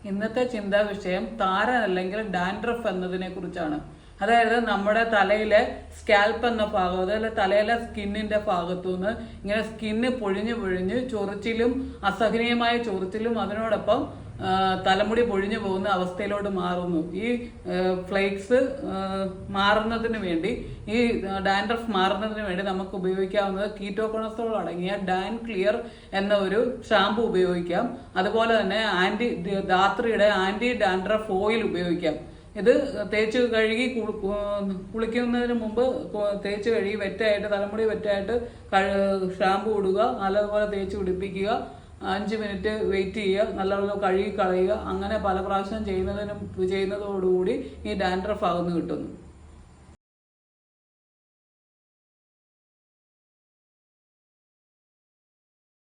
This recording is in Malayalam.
ഇന്നത്തെ ചിന്താ വിഷയം താരൻ അല്ലെങ്കിൽ ഡാൻഡ്രഫ് എന്നതിനെ കുറിച്ചാണ്. അതായത് നമ്മുടെ തലയിലെ സ്കാൽപ്പ് എന്ന ഭാഗം, അതായത് തലയിലെ സ്കിന്നിന്റെ ഭാഗത്തുനിന്ന് ഇങ്ങനെ സ്കിന്ന് പൊഴിഞ്ഞ് പൊഴിഞ്ഞ് ചൊറിച്ചിലും അസഹനീയമായ ചൊറിച്ചിലും അതിനോടൊപ്പം തലമുടി പൊഴിഞ്ഞു പോകുന്ന അവസ്ഥയിലോട്ട് മാറുന്നു. ഈ ഫ്ലേക്സ് മാറുന്നതിന് വേണ്ടി, ഈ ഡാൻഡ്രഫ് മാറുന്നതിന് വേണ്ടി നമുക്ക് ഉപയോഗിക്കാവുന്നത് കീറ്റോകോണസോൾ അടങ്ങിയ ഡാൻ ക്ലിയർ എന്ന ഒരു ഷാമ്പു ഉപയോഗിക്കാം. അതുപോലെ തന്നെ ധാത്രിയുടെ ആന്റി ഡാൻഡ്രഫ് ഓയിൽ ഉപയോഗിക്കാം. ഇത് തേച്ച് കഴുകി കുളിക്കുന്നതിന് മുമ്പ് തേച്ച് കഴുകി വെറ്റായിട്ട്, തലമുടി വെറ്റായിട്ട് ഷാമ്പു ഇടുക, നല്ലതുപോലെ തേച്ച് പിടിപ്പിക്കുക, 5 മിനിറ്റ് വെയിറ്റ് ചെയ്യുക, നല്ലപോലെ കഴുകി കളയുക. അങ്ങനെ പല പ്രാവശ്യം ചെയ്യുന്നതോടുകൂടി ഈ ഡാൻഡ്രഫ് അകന്ന് കിട്ടുന്നു.